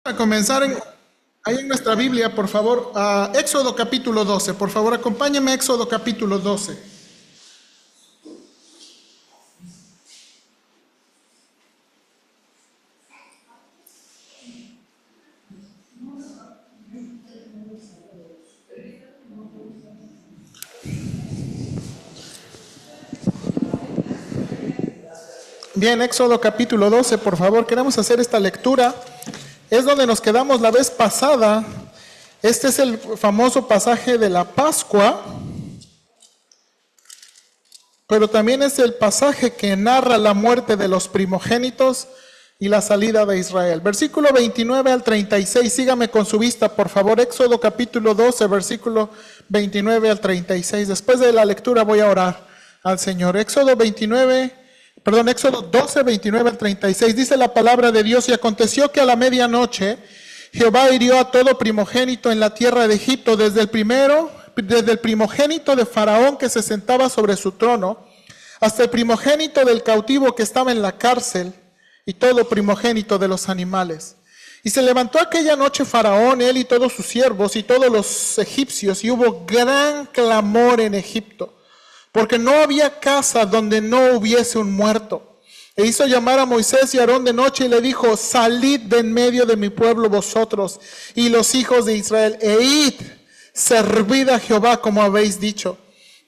A comenzar ahí en nuestra Biblia, por favor, a Éxodo capítulo 12. Por favor, acompáñenme a Éxodo capítulo 12. Bien, Éxodo capítulo 12, por favor, queremos hacer esta lectura. Es donde nos quedamos la vez pasada. Este es el famoso pasaje de la Pascua, pero también es el pasaje que narra la muerte de los primogénitos y la salida de Israel. Versículo 29 al 36, sígame con su vista, por favor. Éxodo capítulo 12, versículo 29 al 36. Después de la lectura voy a orar al Señor. Éxodo 12, 29 al 36. Dice la palabra de Dios: y aconteció que a la medianoche Jehová hirió a todo primogénito en la tierra de Egipto, desde el primogénito de Faraón que se sentaba sobre su trono, hasta el primogénito del cautivo que estaba en la cárcel, y todo primogénito de los animales. Y se levantó aquella noche Faraón, él y todos sus siervos y todos los egipcios, y hubo gran clamor en Egipto, porque no había casa donde no hubiese un muerto. E hizo llamar a Moisés y a Aarón de noche y le dijo: salid de en medio de mi pueblo vosotros y los hijos de Israel, e id, servid a Jehová como habéis dicho.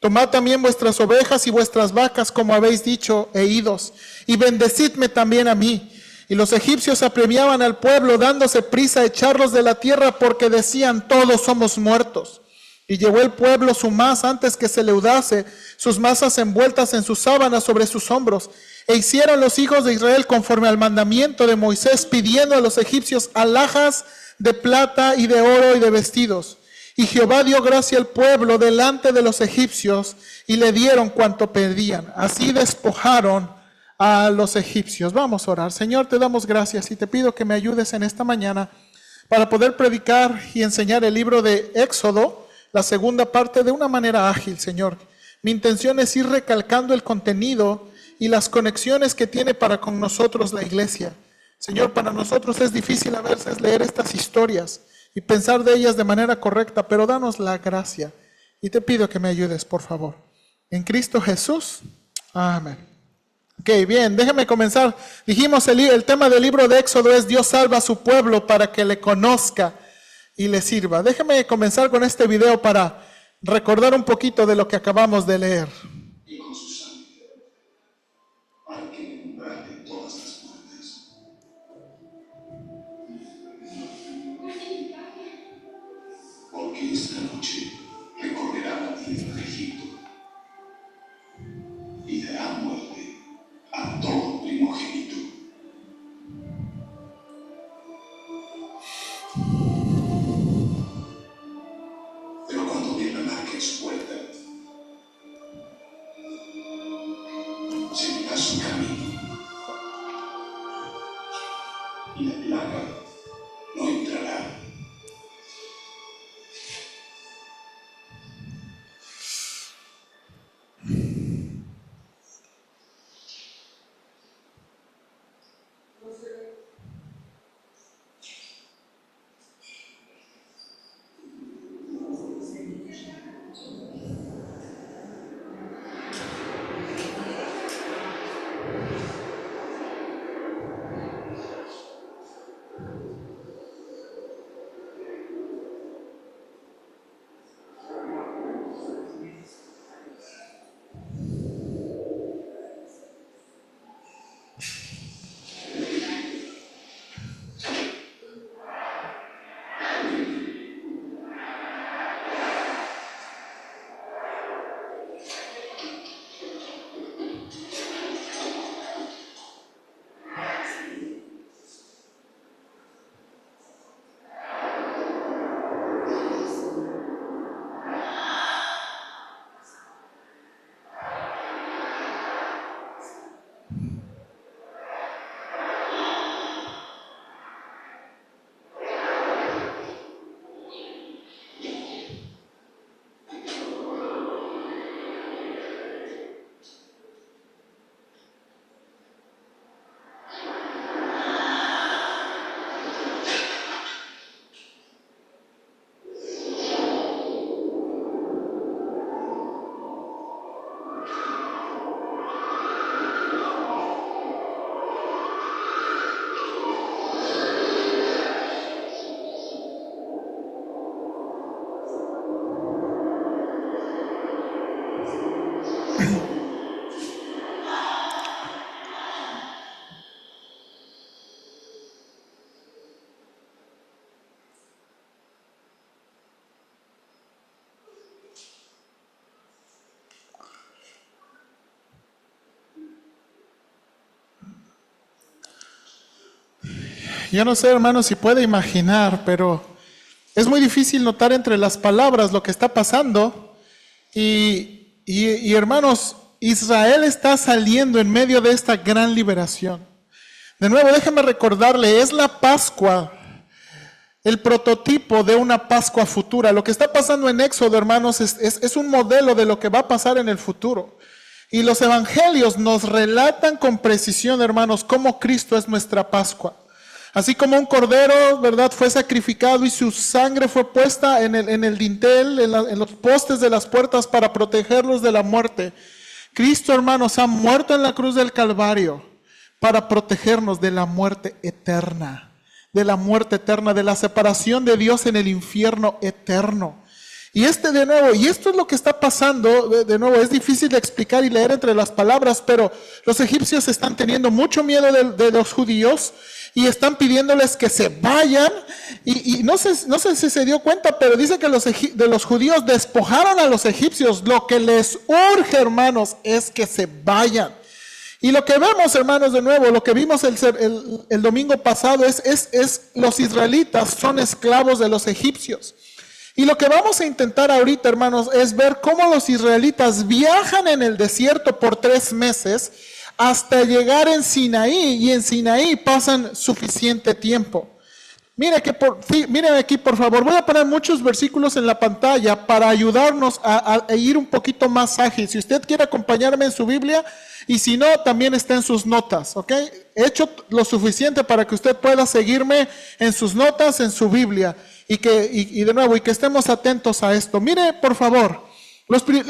Tomad también vuestras ovejas y vuestras vacas como habéis dicho, e idos, y bendecidme también a mí. Y los egipcios apremiaban al pueblo, dándose prisa a echarlos de la tierra, porque decían: todos somos muertos. Y llevó el pueblo su masa antes que se leudase, sus masas envueltas en sus sábanas sobre sus hombros. E hicieron los hijos de Israel conforme al mandamiento de Moisés, pidiendo a los egipcios alhajas de plata y de oro y de vestidos. Y Jehová dio gracia al pueblo delante de los egipcios, y le dieron cuanto pedían. Así despojaron a los egipcios. Vamos a orar. Señor, te damos gracias y te pido que me ayudes en esta mañana para poder predicar y enseñar el libro de Éxodo, la segunda parte, de una manera ágil, Señor. Mi intención es ir recalcando el contenido y las conexiones que tiene para con nosotros la iglesia. Señor, para nosotros es difícil a veces leer estas historias y pensar de ellas de manera correcta, pero danos la gracia. Y te pido que me ayudes, por favor. En Cristo Jesús. Amén. Ok, bien, déjeme comenzar. Dijimos el tema del libro de Éxodo es: Dios salva a su pueblo para que le conozca y le sirva. Déjeme comenzar con este video para recordar un poquito de lo que acabamos de leer. Y con su sangre hay que librarle todas las muertes. Porque esta noche recorrerá la tierra de Egipto y dará muerte a todo primogénito. Pero cuando vi la marca en su puerta, seguirá su camino, y la plaga no entrará. Yo no sé, hermanos, si puede imaginar, pero es muy difícil notar entre las palabras lo que está pasando. Y hermanos, Israel está saliendo en medio de esta gran liberación. De nuevo, déjeme recordarle, es la Pascua, el prototipo de una Pascua futura. Lo que está pasando en Éxodo, hermanos, es un modelo de lo que va a pasar en el futuro. Y los evangelios nos relatan con precisión, hermanos, cómo Cristo es nuestra Pascua. Así como un cordero, ¿verdad?, fue sacrificado y su sangre fue puesta en el dintel, en los postes de las puertas para protegerlos de la muerte. Cristo, hermanos, ha muerto en la cruz del Calvario para protegernos de la muerte eterna, de la separación de Dios en el infierno eterno. Y esto es lo que está pasando, de nuevo, es difícil de explicar y leer entre las palabras, pero los egipcios están teniendo mucho miedo de los judíos y están pidiéndoles que se vayan. Y no sé si se dio cuenta, pero dice que los judíos despojaron a los egipcios. Lo que les urge, hermanos, es que se vayan. Y lo que vemos, hermanos, de nuevo, lo que vimos el domingo pasado es los israelitas son esclavos de los egipcios. Y lo que vamos a intentar ahorita, hermanos, es ver cómo los israelitas viajan en el desierto por 3 meses hasta llegar en Sinaí, y en Sinaí pasan suficiente tiempo. Miren aquí, por favor, voy a poner muchos versículos en la pantalla para ayudarnos a ir un poquito más ágil. Si usted quiere acompañarme en su Biblia, y si no, también está en sus notas, ¿ok? He hecho lo suficiente para que usted pueda seguirme en sus notas, en su Biblia. Y de nuevo, que estemos atentos a esto. Mire, por favor,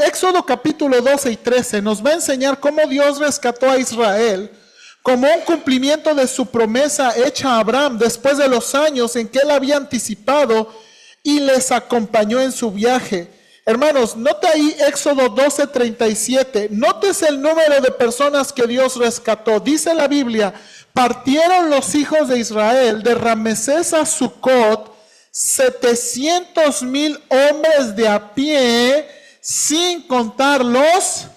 Éxodo capítulo 12 y 13 nos va a enseñar cómo Dios rescató a Israel como un cumplimiento de su promesa hecha a Abraham después de los años en que él había anticipado y les acompañó en su viaje. Hermanos, nota ahí Éxodo 12:37. Notes el número de personas que Dios rescató. Dice la Biblia: partieron los hijos de Israel de Ramesés a Sucot 700,000 hombres de a pie, sin contar los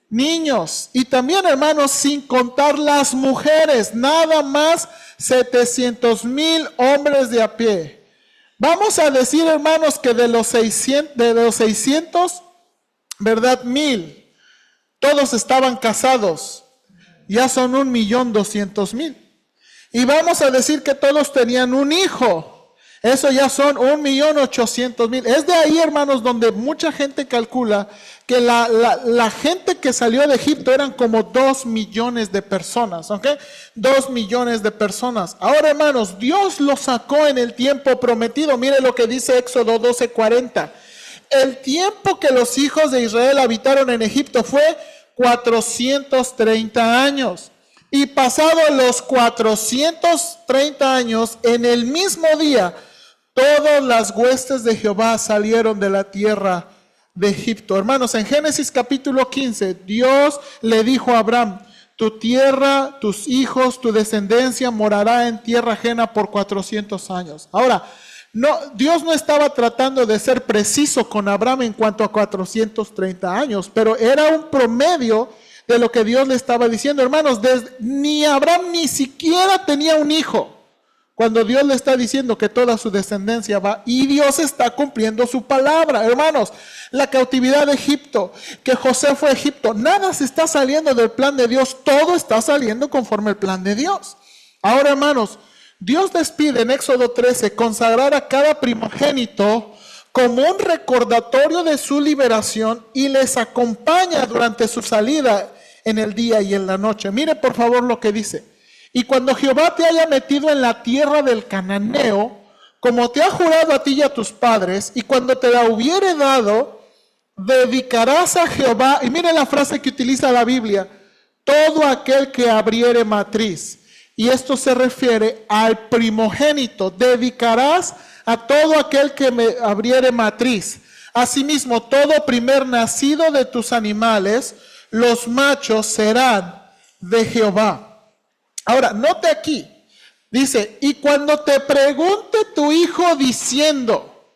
niños. Y también, hermanos, sin contar las mujeres. Nada más 700,000 hombres de a pie. Vamos a decir, hermanos, que de los 600, ¿verdad?, 1,000, todos estaban casados. Ya son 1,200,000. Y vamos a decir que todos tenían un hijo. Eso ya son 1,800,000. Es de ahí, hermanos, donde mucha gente calcula que la gente que salió de Egipto eran como 2 millones de personas, ¿ok? 2 millones de personas. Ahora, hermanos, Dios los sacó en el tiempo prometido. Mire lo que dice Éxodo 12:40. El tiempo que los hijos de Israel habitaron en Egipto fue 430 años. Y pasados los 430 años, en el mismo día, todas las huestes de Jehová salieron de la tierra de Egipto. Hermanos, en Génesis capítulo 15, Dios le dijo a Abraham: tu tierra, tus hijos, tu descendencia morará en tierra ajena por 400 años. Ahora, Dios no estaba tratando de ser preciso con Abraham en cuanto a 430 años, pero era un promedio de lo que Dios le estaba diciendo. Hermanos, ni Abraham ni siquiera tenía un hijo cuando Dios le está diciendo que toda su descendencia va, y Dios está cumpliendo su palabra. Hermanos, la cautividad de Egipto, que José fue a Egipto, nada se está saliendo del plan de Dios, todo está saliendo conforme al plan de Dios. Ahora, hermanos, Dios les pide en Éxodo 13 consagrar a cada primogénito como un recordatorio de su liberación, y les acompaña durante su salida en el día y en la noche. Mire por favor lo que dice: y cuando Jehová te haya metido en la tierra del cananeo, como te ha jurado a ti y a tus padres, y cuando te la hubiere dado, dedicarás a Jehová, y mire la frase que utiliza la Biblia: todo aquel que abriere matriz. Y esto se refiere al primogénito. Dedicarás a todo aquel que me abriere matriz. Asimismo, todo primer nacido de tus animales, los machos serán de Jehová. Ahora, note aquí, dice: y cuando te pregunte tu hijo diciendo,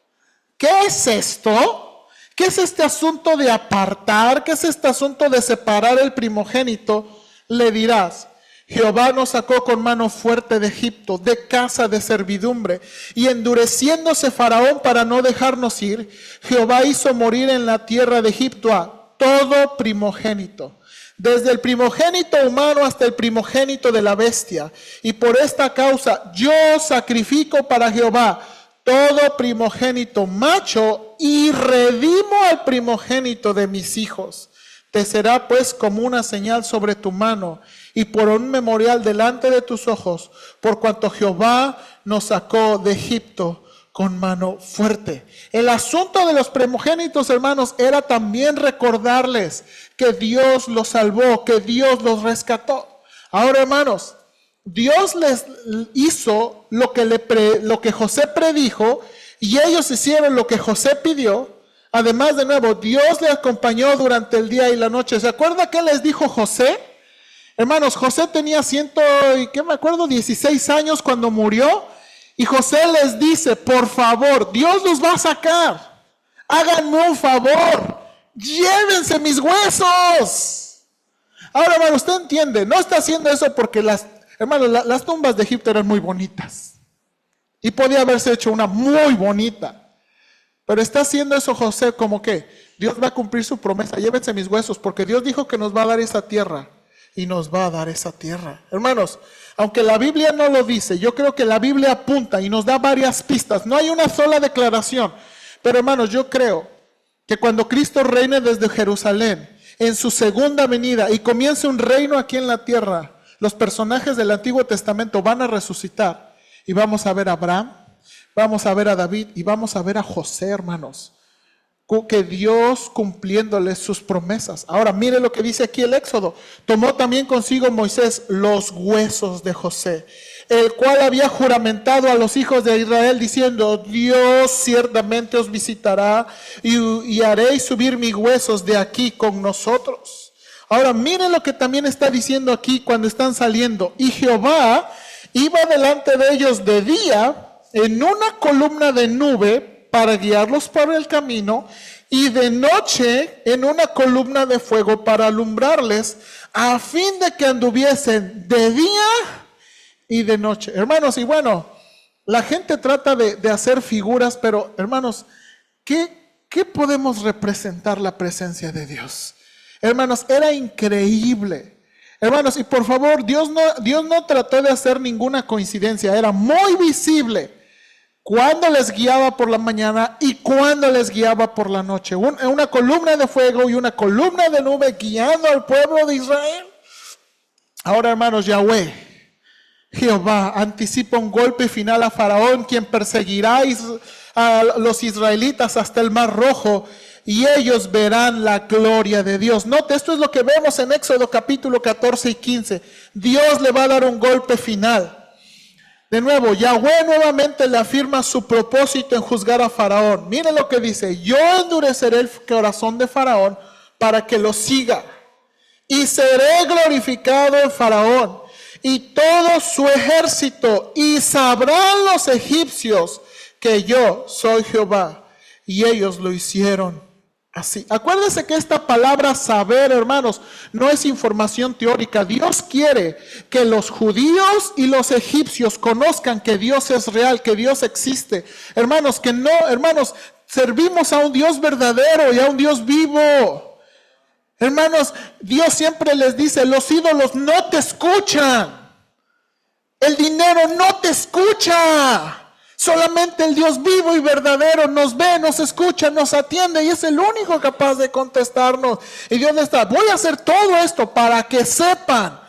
¿qué es esto? ¿Qué es este asunto de apartar? ¿Qué es este asunto de separar el primogénito? Le dirás: Jehová nos sacó con mano fuerte de Egipto, de casa de servidumbre, y endureciéndose Faraón para no dejarnos ir, Jehová hizo morir en la tierra de Egipto a todo primogénito, desde el primogénito humano hasta el primogénito de la bestia. Y por esta causa yo sacrifico para Jehová todo primogénito macho y redimo al primogénito de mis hijos. Te será pues como una señal sobre tu mano y por un memorial delante de tus ojos, por cuanto Jehová nos sacó de Egipto con mano fuerte. El asunto de los primogénitos, hermanos, era también recordarles que Dios los salvó, que Dios los rescató. Ahora, hermanos, Dios les hizo lo que José predijo y ellos hicieron lo que José pidió. Además, de nuevo, Dios les acompañó durante el día y la noche. ¿Se acuerda qué les dijo José? Hermanos, José tenía 16 años cuando murió. Y José les dice, por favor, Dios los va a sacar. Háganme un favor. Llévense mis huesos. Ahora, hermano, usted entiende, no está haciendo eso porque las tumbas de Egipto eran muy bonitas. Y podía haberse hecho una muy bonita. Pero está haciendo eso José como que Dios va a cumplir su promesa. Llévense mis huesos porque Dios dijo que nos va a dar esa tierra. Y nos va a dar esa tierra. Hermanos, aunque la Biblia no lo dice, yo creo que la Biblia apunta y nos da varias pistas. No hay una sola declaración. Pero hermanos, yo creo que cuando Cristo reine desde Jerusalén, en su segunda venida y comience un reino aquí en la tierra, los personajes del Antiguo Testamento van a resucitar. Y vamos a ver a Abraham, vamos a ver a David y vamos a ver a José, hermanos. Que Dios cumpliéndoles sus promesas. Ahora mire lo que dice aquí el Éxodo. Tomó también consigo Moisés los huesos de José, el cual había juramentado a los hijos de Israel diciendo, Dios ciertamente os visitará y haréis subir mis huesos de aquí con nosotros. Ahora mire lo que también está diciendo aquí cuando están saliendo. Y Jehová iba delante de ellos de día en una columna de nube para guiarlos por el camino, y de noche en una columna de fuego para alumbrarles, a fin de que anduviesen de día y de noche. Hermanos, y bueno, la gente trata de hacer figuras, pero hermanos, ¿qué podemos representar la presencia de Dios? Hermanos, era increíble. Hermanos, y por favor, Dios no trató de hacer ninguna coincidencia, era muy visible cuando les guiaba por la mañana y cuando les guiaba por la noche. Una columna de fuego y una columna de nube guiando al pueblo de Israel. Ahora, hermanos, Yahweh, Jehová, anticipa un golpe final a Faraón, quien perseguirá a los israelitas hasta el Mar Rojo, y ellos verán la gloria de Dios. Note, esto es lo que vemos en Éxodo capítulo 14 y 15. Dios le va a dar un golpe final. De nuevo, Yahweh nuevamente le afirma su propósito en juzgar a Faraón. Miren lo que dice: yo endureceré el corazón de Faraón para que lo siga, y seré glorificado en Faraón y todo su ejército, y sabrán los egipcios que yo soy Jehová. Y ellos lo hicieron así. Acuérdense que esta palabra saber, hermanos, no es información teórica. Dios quiere que los judíos y los egipcios conozcan que Dios es real, que Dios existe. Hermanos, servimos a un Dios verdadero y a un Dios vivo. Hermanos, Dios siempre les dice: los ídolos no te escuchan. El dinero no te escucha. Solamente el Dios vivo y verdadero nos ve, nos escucha, nos atiende y es el único capaz de contestarnos. Y Dios le está: voy a hacer todo esto para que sepan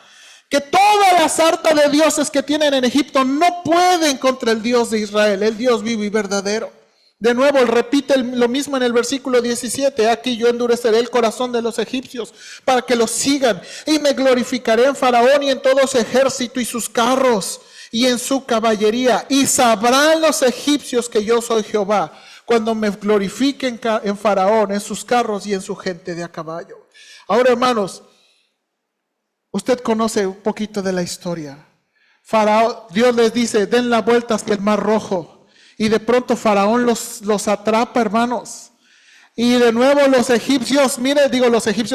que toda la sarta de dioses que tienen en Egipto no pueden contra el Dios de Israel, el Dios vivo y verdadero. De nuevo, él repite lo mismo en el versículo 17. Aquí yo endureceré el corazón de los egipcios para que los sigan, y me glorificaré en Faraón y en todo su ejército y sus carros y en su caballería, y sabrán los egipcios que yo soy Jehová cuando me glorifiquen en Faraón, en sus carros y en su gente de a caballo. Ahora, hermanos, usted conoce un poquito de la historia. Faraón, Dios les dice: den la vuelta hacia el Mar Rojo, y de pronto Faraón los atrapa, hermanos. Y de nuevo los egipcios,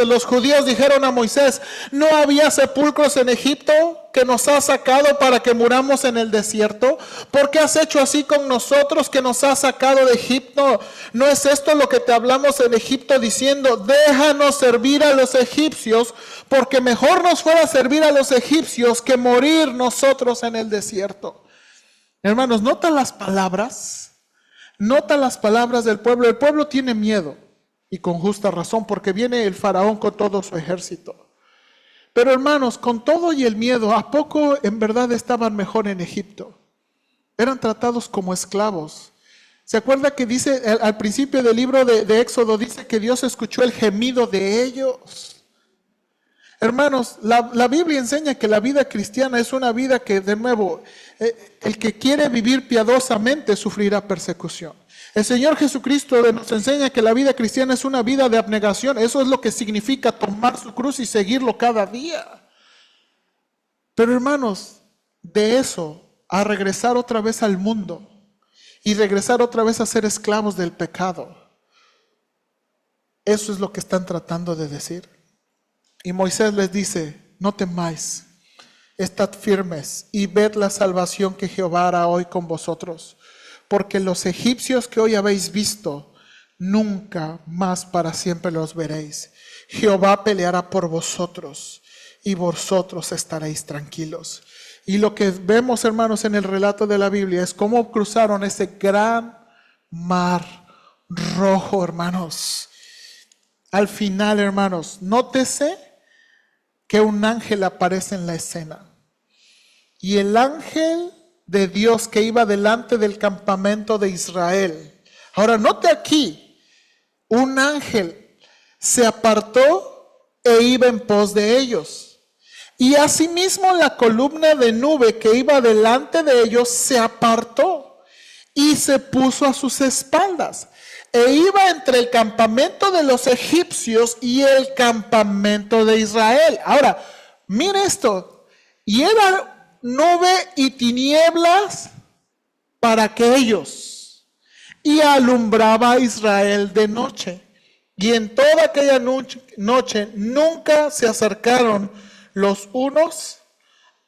los judíos dijeron a Moisés, ¿no había sepulcros en Egipto que nos has sacado para que muramos en el desierto? ¿Por qué has hecho así con nosotros que nos has sacado de Egipto? ¿No es esto lo que te hablamos en Egipto diciendo, déjanos servir a los egipcios, porque mejor nos fuera servir a los egipcios que morir nosotros en el desierto? Hermanos, nota las palabras. Nota las palabras del pueblo. El pueblo tiene miedo, y con justa razón, porque viene el faraón con todo su ejército. Pero hermanos, con todo y el miedo, ¿a poco en verdad estaban mejor en Egipto? Eran tratados como esclavos. ¿Se acuerda que dice al principio del libro de Éxodo, dice que Dios escuchó el gemido de ellos? Hermanos, la Biblia enseña que la vida cristiana es una vida que, de nuevo, el que quiere vivir piadosamente sufrirá persecución. El Señor Jesucristo nos enseña que la vida cristiana es una vida de abnegación. Eso es lo que significa tomar su cruz y seguirlo cada día. Pero hermanos, de eso a regresar otra vez al mundo y regresar otra vez a ser esclavos del pecado, eso es lo que están tratando de decir. Y Moisés les dice, no temáis, estad firmes y ved la salvación que Jehová hará hoy con vosotros, porque los egipcios que hoy habéis visto, nunca más para siempre los veréis. Jehová peleará por vosotros y vosotros estaréis tranquilos. Y lo que vemos, hermanos, en el relato de la Biblia es cómo cruzaron ese gran mar rojo, hermanos. Al final, hermanos, nótese que un ángel aparece en la escena. Y el ángel de Dios que iba delante del campamento de Israel. Ahora, note aquí, un ángel se apartó e iba en pos de ellos. Y asimismo la columna de nube que iba delante de ellos se apartó y se puso a sus espaldas. E iba entre el campamento de los egipcios y el campamento de Israel. Ahora, mire esto. Y era nube y tinieblas para aquellos. Y alumbraba a Israel de noche. Y en toda aquella noche nunca se acercaron los unos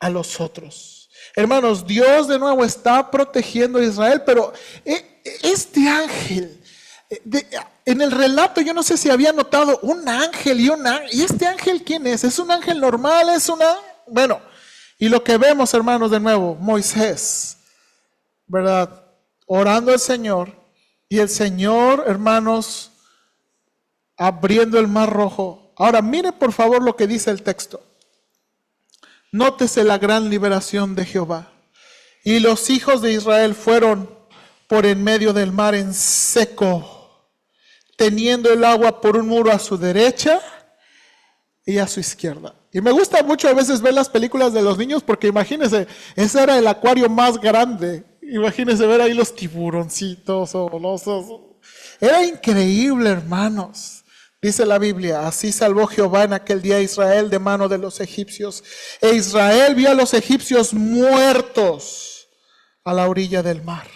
a los otros. Hermanos, Dios de nuevo está protegiendo a Israel, pero este ángel... en el relato yo no sé si había notado un ángel y este ángel ¿quién es? ¿Es un ángel normal? Bueno, y lo que vemos, hermanos, de nuevo, Moisés, ¿verdad? Orando al Señor, y el Señor, hermanos, abriendo el mar rojo. Ahora mire por favor lo que dice el texto. Nótese la gran liberación de Jehová. Y los hijos de Israel fueron por en medio del mar en seco, teniendo el agua por un muro a su derecha y a su izquierda. Y me gusta mucho a veces ver las películas de los niños, porque imagínense, ese era el acuario más grande. Imagínense ver ahí los tiburoncitos o los... Era increíble, hermanos. Dice la Biblia, así salvó Jehová en aquel día a Israel de mano de los egipcios. E Israel vio a los egipcios muertos a la orilla del mar.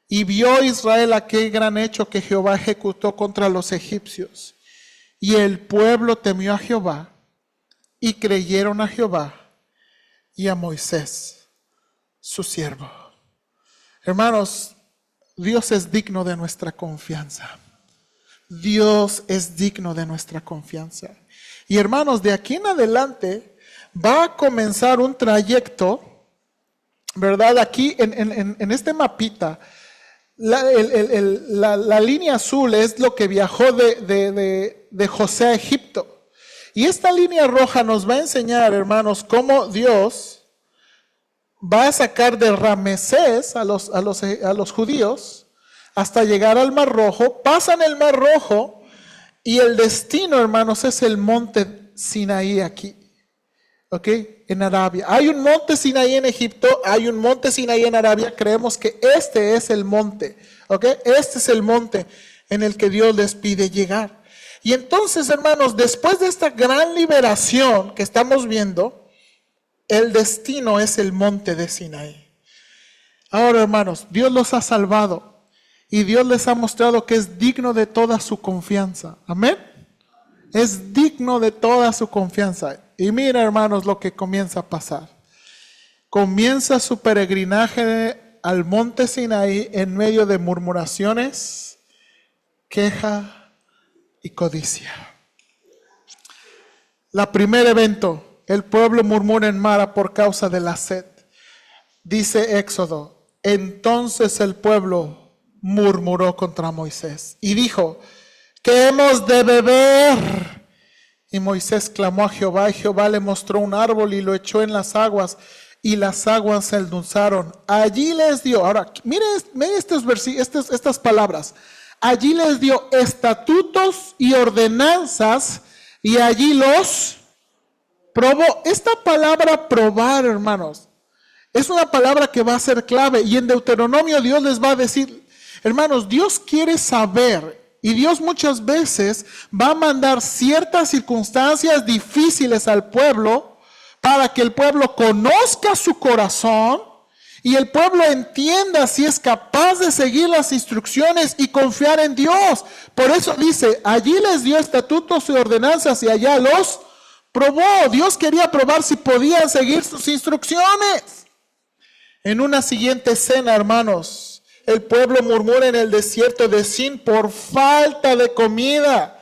Y vio Israel aquel gran hecho que Jehová ejecutó contra los egipcios. Y el pueblo temió a Jehová y creyeron a Jehová y a Moisés, su siervo. Hermanos, Dios es digno de nuestra confianza. Dios es digno de nuestra confianza. Y hermanos, de aquí en adelante va a comenzar un trayecto, ¿verdad? Aquí en este mapita, la línea azul es lo que viajó de José a Egipto. Y esta línea roja nos va a enseñar, hermanos, cómo Dios va a sacar de Ramesés a los judíos hasta llegar al Mar Rojo. Pasan el Mar Rojo y el destino, hermanos, es el monte Sinaí aquí. ¿Ok? En Arabia. Hay un monte Sinaí en Egipto, hay un monte Sinaí en Arabia. Creemos que este es el monte. ¿Ok? Este es el monte en el que Dios les pide llegar. Y entonces, hermanos, después de esta gran liberación que estamos viendo, el destino es el monte de Sinaí. Ahora, hermanos, Dios los ha salvado. Y Dios les ha mostrado que es digno de toda su confianza. Amén. Es digno de toda su confianza. Y mira, hermanos, lo que comienza a pasar. Comienza su peregrinaje al monte Sinaí en medio de murmuraciones, queja y codicia. La primer evento, el pueblo murmura en Mara por causa de la sed. Dice Éxodo, entonces el pueblo murmuró contra Moisés y dijo, ¿qué hemos de beber? Y Moisés clamó a Jehová y Jehová le mostró un árbol y lo echó en las aguas y las aguas se endulzaron. Allí les dio, ahora miren estas palabras, allí les dio estatutos y ordenanzas y allí los probó. Esta palabra probar, hermanos, es una palabra que va a ser clave. Y en Deuteronomio Dios les va a decir, hermanos, Dios quiere saber. Y Dios muchas veces va a mandar ciertas circunstancias difíciles al pueblo para que el pueblo conozca su corazón y el pueblo entienda si es capaz de seguir las instrucciones y confiar en Dios. Por eso dice, allí les dio estatutos y ordenanzas y allá los probó. Dios quería probar si podían seguir sus instrucciones. En una siguiente escena, hermanos, el pueblo murmura en el desierto de Sin por falta de comida.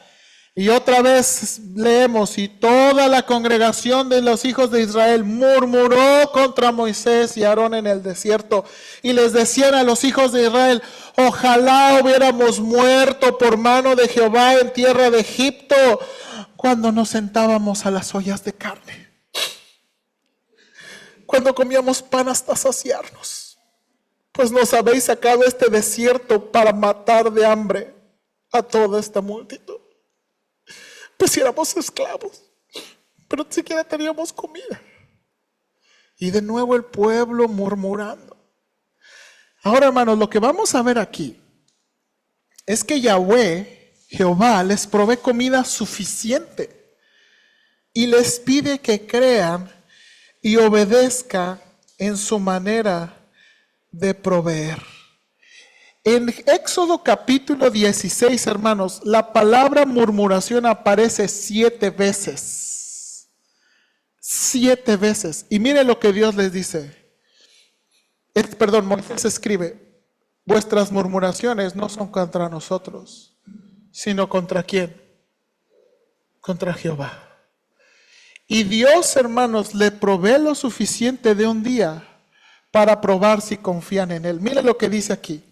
Y otra vez leemos, y toda la congregación de los hijos de Israel murmuró contra Moisés y Aarón en el desierto. Y les decían a los hijos de Israel, ojalá hubiéramos muerto por mano de Jehová en tierra de Egipto, cuando nos sentábamos a las ollas de carne, cuando comíamos pan hasta saciarnos. Pues nos habéis sacado este desierto para matar de hambre a toda esta multitud. Pues éramos esclavos, pero ni siquiera teníamos comida. Y de nuevo el pueblo murmurando. Ahora, hermanos, lo que vamos a ver aquí es que Yahweh, Jehová, les provee comida suficiente y les pide que crean y obedezcan en su manera de proveer. En Éxodo capítulo 16, hermanos, la palabra murmuración aparece 7 veces. 7 veces. Y miren lo que Dios les dice. Moisés escribe, vuestras murmuraciones no son contra nosotros, sino contra ¿quién? Contra Jehová. Y Dios, hermanos, le provee lo suficiente de un día para probar si confían en Él. Miren lo que dice aquí.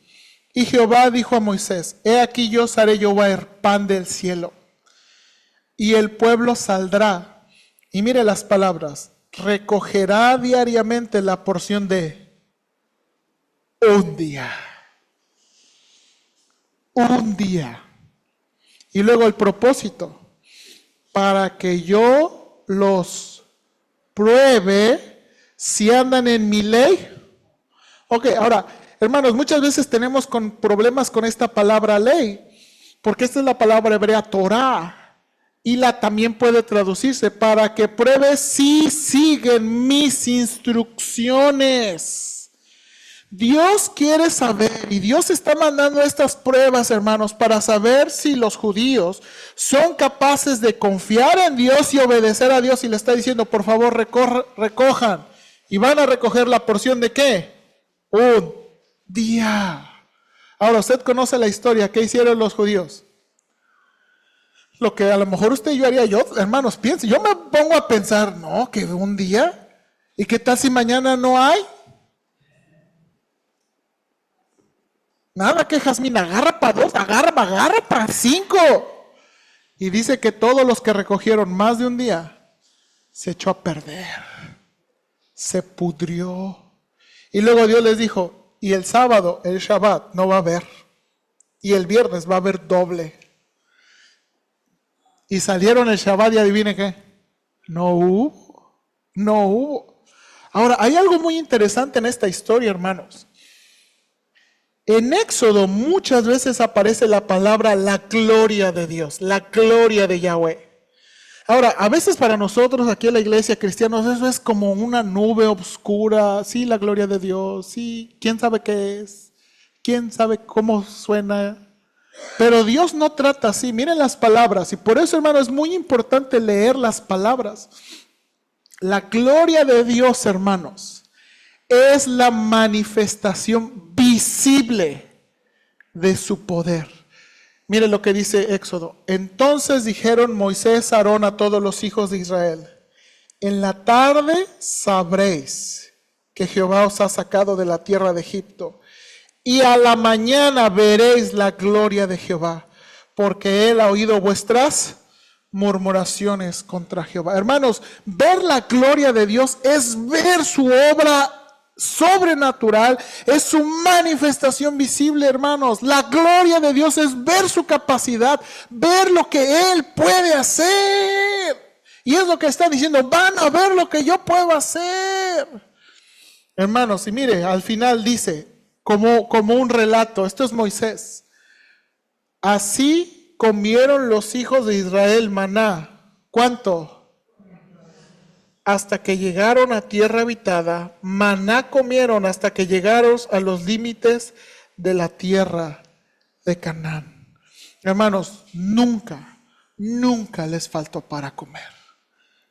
Y Jehová dijo a Moisés, he aquí yo os haré llover pan del cielo, y el pueblo saldrá, y mire las palabras, recogerá diariamente la porción de un día. Un día. Y luego el propósito, para que yo los pruebe si andan en mi ley. Ok, ahora, hermanos, muchas veces tenemos problemas con esta palabra ley, porque esta es la palabra hebrea Torah, y la también puede traducirse para que pruebe si siguen mis instrucciones. Dios quiere saber, y Dios está mandando estas pruebas, hermanos, para saber si los judíos son capaces de confiar en Dios y obedecer a Dios, y le está diciendo, por favor, recojan, y van a recoger la porción de ¿qué? Un día. Ahora, usted conoce la historia. ¿Qué hicieron los judíos? Lo que a lo mejor usted y yo haría, hermanos, piense. Yo me pongo a pensar, no, que un día. ¿Y qué tal si mañana no hay? Nada que Jazmín agarra para 2, agarra para 5. Y dice que todos los que recogieron más de un día se echó a perder. Se pudrió. Y luego Dios les dijo, y el sábado, el Shabbat, no va a haber. Y el viernes va a haber doble. Y salieron el Shabbat y adivine qué. No hubo. Ahora, hay algo muy interesante en esta historia, hermanos. En Éxodo muchas veces aparece la palabra la gloria de Dios, la gloria de Yahweh. Ahora, a veces para nosotros aquí en la iglesia cristianos eso es como una nube oscura. Sí, la gloria de Dios. Sí, ¿quién sabe qué es? quién sabe cómo suena. Pero Dios no trata así. Miren las palabras. Y por eso, hermano, es muy importante leer las palabras. La gloria de Dios, hermanos, es la manifestación visible de su poder. Miren lo que dice Éxodo. Entonces dijeron Moisés, Aarón a todos los hijos de Israel: en la tarde sabréis que Jehová os ha sacado de la tierra de Egipto, y a la mañana veréis la gloria de Jehová, porque él ha oído vuestras murmuraciones contra Jehová. Hermanos, ver la gloria de Dios es ver su obra sobrenatural, es su manifestación visible, hermanos. La gloria de Dios es ver su capacidad, ver lo que Él puede hacer. Y es lo que está diciendo: van a ver lo que yo puedo hacer. Hermanos, y mire, al final dice, como un relato, esto es Moisés: así comieron los hijos de Israel maná. ¿Cuánto? Hasta que llegaron a tierra habitada. Maná comieron hasta que llegaron a los límites de la tierra de Canaán. Hermanos, nunca les faltó para comer.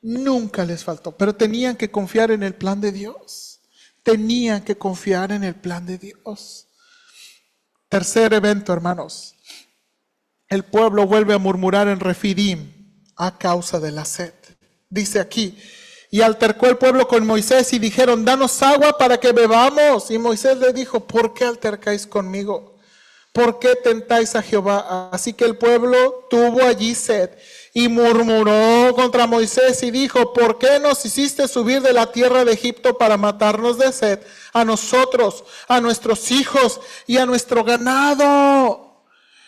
Nunca les faltó. Pero tenían que confiar en el plan de Dios. Tenían que confiar en el plan de Dios. Tercer evento, hermanos. El pueblo vuelve a murmurar en Refidim a causa de la sed. Dice aquí: y altercó el pueblo con Moisés y dijeron: danos agua para que bebamos. Y Moisés le dijo: ¿por qué altercáis conmigo? ¿Por qué tentáis a Jehová? Así que el pueblo tuvo allí sed y murmuró contra Moisés y dijo: ¿por qué nos hiciste subir de la tierra de Egipto para matarnos de sed, a nosotros, a nuestros hijos y a nuestro ganado?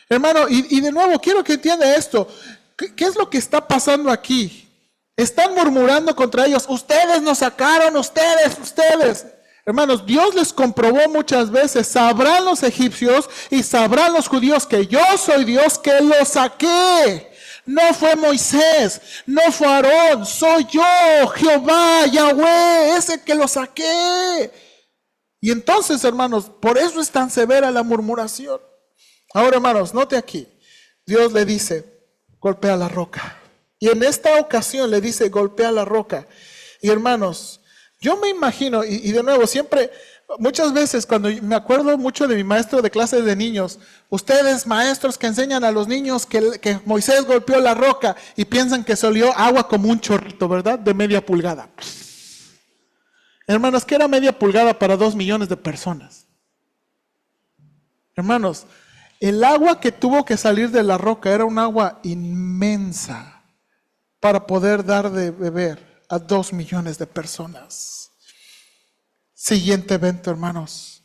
Hermano, y de nuevo quiero que entienda esto. ¿Qué es lo que está pasando aquí? Están murmurando contra ellos: ustedes nos sacaron, ustedes. Hermanos, Dios les comprobó muchas veces. Sabrán los egipcios y sabrán los judíos que yo soy Dios, que los saqué. No fue Moisés, no fue Aarón, soy yo, Jehová, Yahweh, ese que lo saqué. Y entonces, hermanos, por eso es tan severa la murmuración. Ahora, hermanos, note aquí. Dios le dice: golpea la roca. Y en esta ocasión le dice: golpea la roca. Y hermanos, yo me imagino, y de nuevo, siempre, muchas veces cuando me acuerdo mucho de mi maestro de clases de niños, ustedes maestros que enseñan a los niños que Moisés golpeó la roca y piensan que salió agua como un chorrito, ¿verdad? De media pulgada. Hermanos, ¿qué era media pulgada para 2 millones de personas? Hermanos, el agua que tuvo que salir de la roca era un agua inmensa para poder dar de beber a 2 millones de personas. Siguiente evento, hermanos.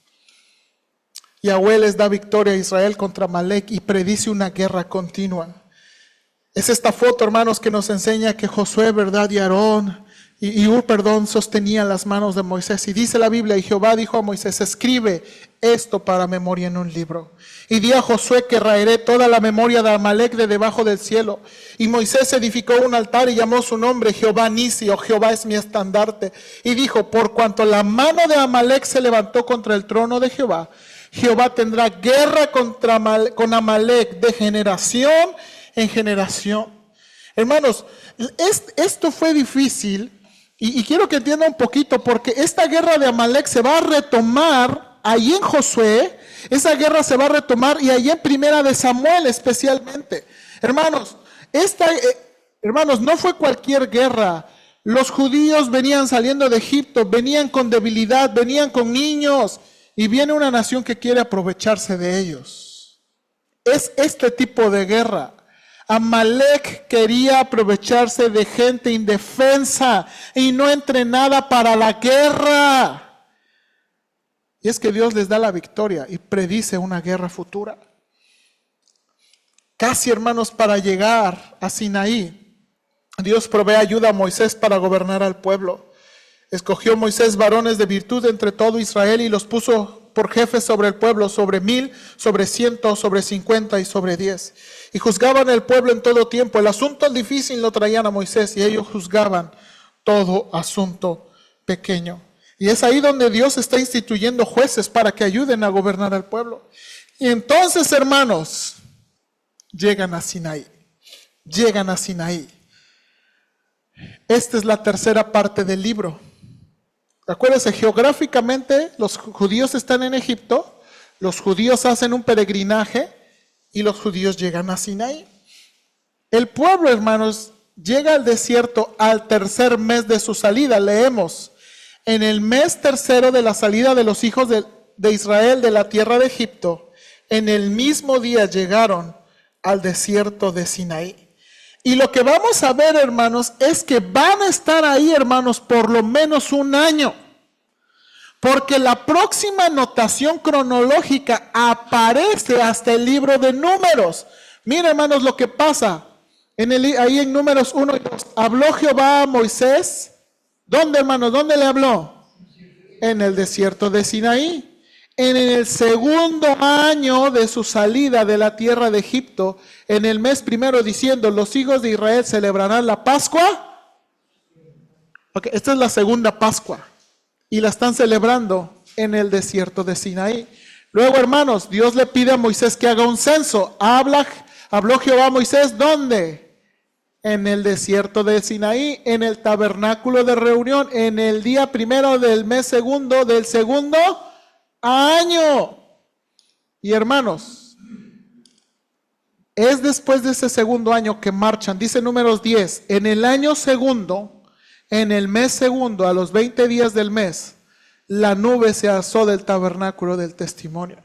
Yahweh les da victoria a Israel contra Amalek y predice una guerra continua. Es esta foto, hermanos, que nos enseña que Josué, ¿verdad? Y Aarón y Hur, sostenían las manos de Moisés. Y dice la Biblia: y Jehová dijo a Moisés: escribe esto para memoria en un libro. Y di a Josué que raeré toda la memoria de Amalek de debajo del cielo. Y Moisés edificó un altar y llamó su nombre Jehová Nisi, o Jehová es mi estandarte. Y dijo: por cuanto la mano de Amalek se levantó contra el trono de Jehová, Jehová tendrá guerra con Amalek de generación en generación. Hermanos, esto fue difícil. Y quiero que entiendan un poquito, porque esta guerra de Amalek se va a retomar ahí en Josué. Esa guerra se va a retomar y ahí en Primera de Samuel especialmente. Hermanos, hermanos, no fue cualquier guerra. Los judíos venían saliendo de Egipto, venían con debilidad, venían con niños, y viene una nación que quiere aprovecharse de ellos. Es este tipo de guerra. Amalek quería aprovecharse de gente indefensa y no entrenada para la guerra. Y es que Dios les da la victoria y predice una guerra futura. Casi, hermanos, para llegar a Sinaí, Dios provee ayuda a Moisés para gobernar al pueblo. Escogió Moisés varones de virtud entre todo Israel y los puso por jefes sobre el pueblo, sobre 1000, sobre 100, sobre 50 y sobre 10. Y juzgaban el pueblo en todo tiempo. El asunto difícil lo traían a Moisés y ellos juzgaban todo asunto pequeño. Y es ahí donde Dios está instituyendo jueces para que ayuden a gobernar al pueblo. Y entonces, hermanos, llegan a Sinaí. Llegan a Sinaí. Esta es la tercera parte del libro. Acuérdense, geográficamente los judíos están en Egipto, los judíos hacen un peregrinaje y los judíos llegan a Sinaí. El pueblo, hermanos, llega al desierto al tercer mes de su salida. Leemos, en el mes tercero de la salida de los hijos de Israel de la tierra de Egipto, en el mismo día llegaron al desierto de Sinaí. Y lo que vamos a ver, hermanos, es que van a estar ahí, hermanos, por lo menos un año. Porque la próxima notación cronológica aparece hasta el libro de Números. Miren, hermanos, lo que pasa. Ahí en Números 1 y 2. Habló Jehová a Moisés. ¿Dónde, hermanos? ¿Dónde le habló? En el desierto de Sinaí. En el segundo año de su salida de la tierra de Egipto, en el mes primero, diciendo, los hijos de Israel celebrarán la Pascua. Okay, esta es la segunda Pascua. Y la están celebrando en el desierto de Sinaí. Luego, hermanos, Dios le pide a Moisés que haga un censo. Habló Jehová a Moisés, ¿dónde? En el desierto de Sinaí, en el tabernáculo de reunión, en el día primero del mes segundo, del segundo año. Y hermanos, es después de ese segundo año que marchan, dice Números 10, en el año segundo, en el mes segundo, a los 20 días del mes, la nube se alzó del tabernáculo del testimonio.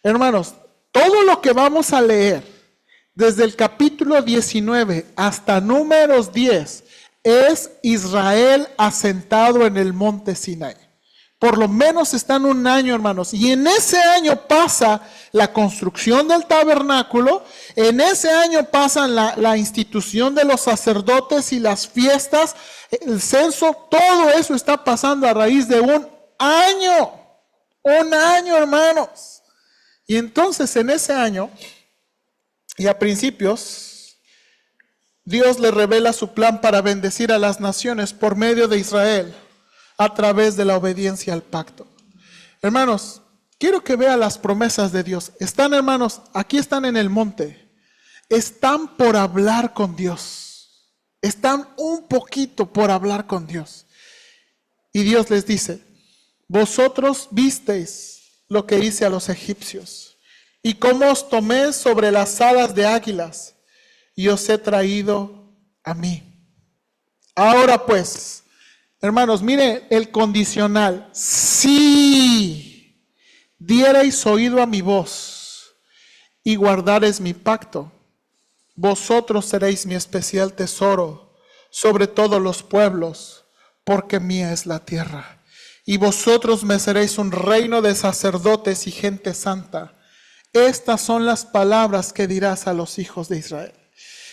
Hermanos, todo lo que vamos a leer, desde el capítulo 19 hasta Números 10, es Israel asentado en el monte Sinaí. Por lo menos están un año, hermanos. Y en ese año pasa la construcción del tabernáculo. En ese año pasa la institución de los sacerdotes y las fiestas. El censo, todo eso está pasando a raíz de un año. Un año, hermanos. Y entonces en ese año, y a principios, Dios le revela su plan para bendecir a las naciones por medio de Israel, a través de la obediencia al pacto. Hermanos, quiero que vean las promesas de Dios. Están, hermanos, aquí están en el monte. Están por hablar con Dios. Están un poquito por hablar con Dios. Y Dios les dice, vosotros visteis lo que hice a los egipcios y cómo os tomé sobre las alas de águilas y os he traído a mí. Ahora pues, hermanos, mire el condicional. Si dierais oído a mi voz y guardareis mi pacto, vosotros seréis mi especial tesoro sobre todos los pueblos, porque mía es la tierra. Y vosotros me seréis un reino de sacerdotes y gente santa. Estas son las palabras que dirás a los hijos de Israel.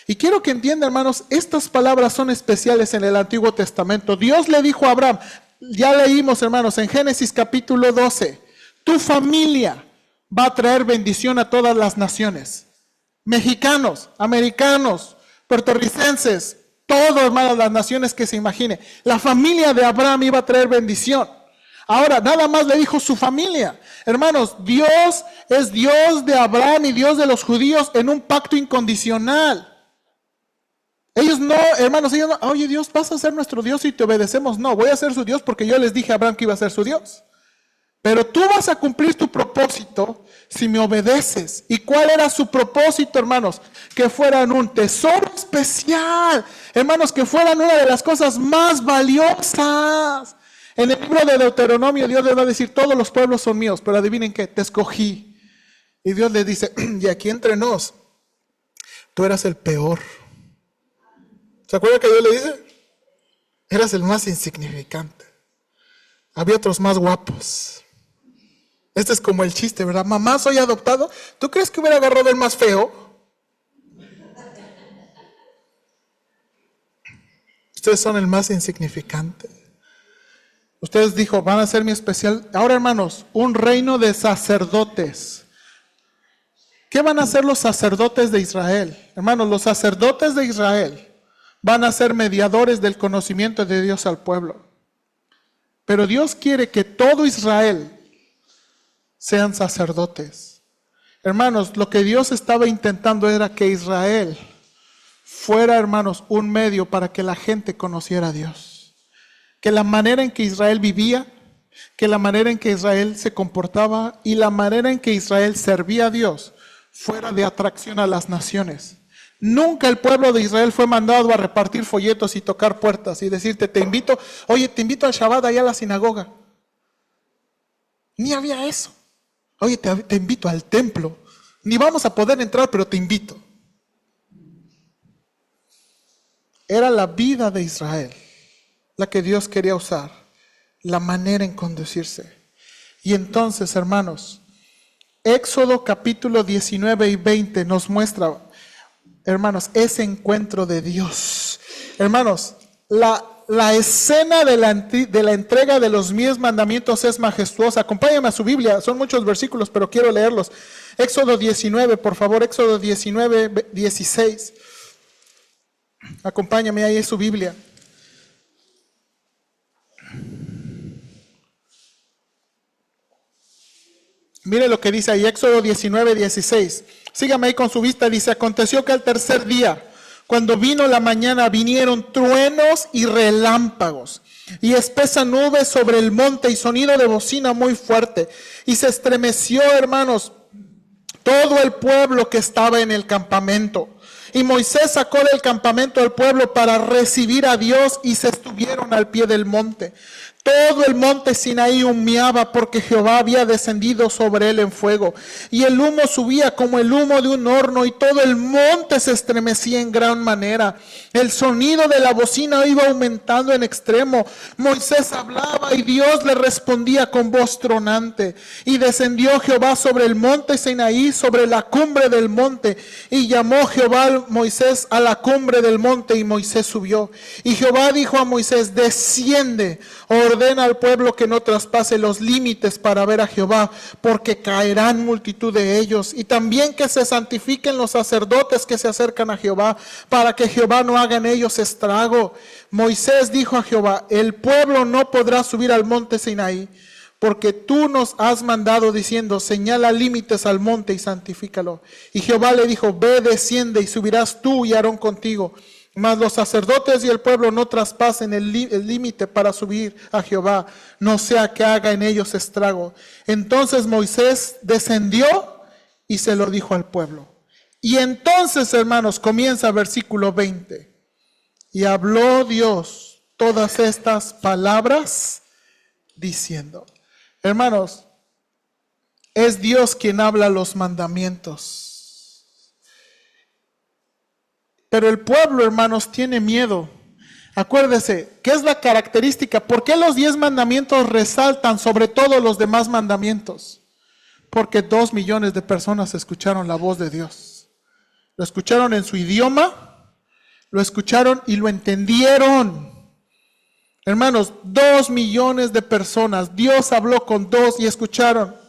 Y quiero que entiendan, hermanos, estas palabras son especiales en el Antiguo Testamento. Dios le dijo a Abraham, ya leímos, hermanos, en Génesis capítulo 12, tu familia va a traer bendición a todas las naciones. Mexicanos, americanos, puertorricenses, todos, hermanos, las naciones que se imagine. La familia de Abraham iba a traer bendición. Ahora, nada más le dijo su familia. Hermanos, Dios es Dios de Abraham y Dios de los judíos en un pacto incondicional. Ellos no, hermanos, ellos no, oye Dios, vas a ser nuestro Dios y te obedecemos. No, voy a ser su Dios porque yo les dije a Abraham que iba a ser su Dios. Pero tú vas a cumplir tu propósito si me obedeces. ¿Y cuál era su propósito, hermanos? Que fueran un tesoro especial. Hermanos, que fueran una de las cosas más valiosas. En el libro de Deuteronomio, Dios les va a decir, todos los pueblos son míos, pero adivinen qué, te escogí. Y Dios les dice, y aquí entre nos, tú eras el peor. ¿Se acuerdan que Dios le dice? Eras el más insignificante. Había otros más guapos. Este es como el chiste, ¿verdad? Mamá, soy adoptado. ¿Tú crees que hubiera agarrado el más feo? Ustedes son el más insignificante. Ustedes dijo, van a ser mi especial. Ahora, hermanos, un reino de sacerdotes. ¿Qué van a hacer los sacerdotes de Israel? Hermanos, los sacerdotes de Israel van a ser mediadores del conocimiento de Dios al pueblo. Pero Dios quiere que todo Israel sean sacerdotes. Hermanos, lo que Dios estaba intentando era que Israel fuera, hermanos, un medio para que la gente conociera a Dios. Que la manera en que Israel vivía, que la manera en que Israel se comportaba y la manera en que Israel servía a Dios fuera de atracción a las naciones. Nunca el pueblo de Israel fue mandado a repartir folletos y tocar puertas y decirte, te invito al Shabbat allá a la sinagoga. Ni había eso. Oye, te invito al templo. Ni vamos a poder entrar, pero te invito. Era la vida de Israel la que Dios quería usar, la manera en conducirse. Y entonces, hermanos, Éxodo capítulo 19 y 20 nos muestra, hermanos, ese encuentro de Dios. Hermanos, la escena de la entrega de los 10 mandamientos es majestuosa. Acompáñame a su Biblia, son muchos versículos, pero quiero leerlos. Éxodo 19, por favor, Éxodo 19, 16. Acompáñame ahí en su Biblia. Mire lo que dice ahí, Éxodo 19, 16. Sígame ahí con su vista, dice, aconteció que al tercer día, cuando vino la mañana, vinieron truenos y relámpagos, y espesa nube sobre el monte, y sonido de bocina muy fuerte. Y se estremeció, hermanos, todo el pueblo que estaba en el campamento. Y Moisés sacó del campamento al pueblo para recibir a Dios, y se estuvieron al pie del monte. Todo el monte Sinaí humeaba porque Jehová había descendido sobre él en fuego. Y el humo subía como el humo de un horno, y todo el monte se estremecía en gran manera. El sonido de la bocina iba aumentando en extremo. Moisés hablaba y Dios le respondía con voz tronante. Y descendió Jehová sobre el monte Sinaí, sobre la cumbre del monte. Y llamó Jehová a Moisés a la cumbre del monte, y Moisés subió. Y Jehová dijo a Moisés, desciende, ordena al pueblo que no traspase los límites para ver a Jehová, porque caerán multitud de ellos. Y también que se santifiquen los sacerdotes que se acercan a Jehová, para que Jehová no haga en ellos estrago. Moisés dijo a Jehová, el pueblo no podrá subir al monte Sinaí, porque tú nos has mandado diciendo, señala límites al monte y santifícalo. Y Jehová le dijo, ve, desciende, y subirás tú y Aarón contigo. Mas los sacerdotes y el pueblo no traspasen el límite para subir a Jehová, no sea que haga en ellos estrago. Entonces Moisés descendió y se lo dijo al pueblo. Y entonces, hermanos, comienza versículo 20. Y habló Dios todas estas palabras diciendo. Hermanos, es Dios quien habla los mandamientos. Pero el pueblo, hermanos, tiene miedo. Acuérdese, ¿qué es la característica? ¿Por qué los 10 mandamientos resaltan sobre todos los demás mandamientos? Porque 2 millones de personas escucharon la voz de Dios. Lo escucharon en su idioma, lo escucharon y lo entendieron. Hermanos, 2 millones de personas. Dios habló con 2 y escucharon.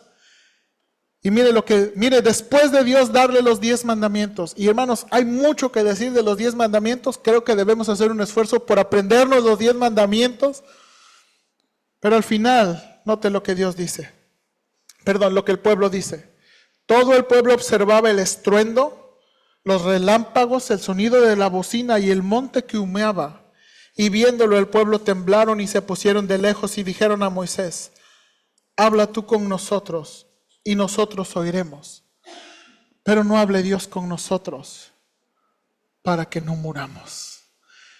Y mire, después de Dios darle los 10 mandamientos, y hermanos, hay mucho que decir de los 10 mandamientos, creo que debemos hacer un esfuerzo por aprendernos los 10 mandamientos, pero al final, note lo que Dios dice, lo que el pueblo dice. Todo el pueblo observaba el estruendo, los relámpagos, el sonido de la bocina y el monte que humeaba, y viéndolo el pueblo temblaron y se pusieron de lejos y dijeron a Moisés, habla tú con nosotros, y nosotros oiremos. Pero no hable Dios con nosotros para que no muramos.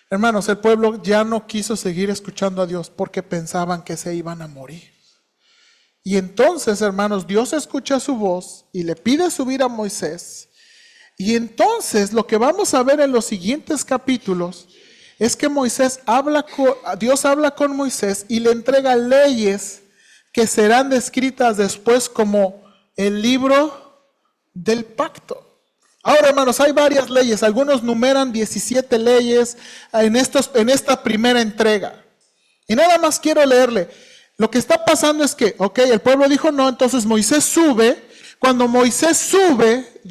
Hermanos, el pueblo ya no quiso seguir escuchando a Dios porque pensaban que se iban a morir. Y entonces, hermanos, Dios escucha su voz y le pide subir a Moisés. Y entonces lo que vamos a ver en los siguientes capítulos es que Dios habla con Moisés y le entrega leyes que serán descritas después como el libro del pacto. Ahora, hermanos, hay varias leyes. Algunos numeran 17 leyes en esta primera entrega. Y nada más quiero leerle. Lo que está pasando es que, el pueblo dijo no, entonces Moisés sube. Cuando Moisés sube,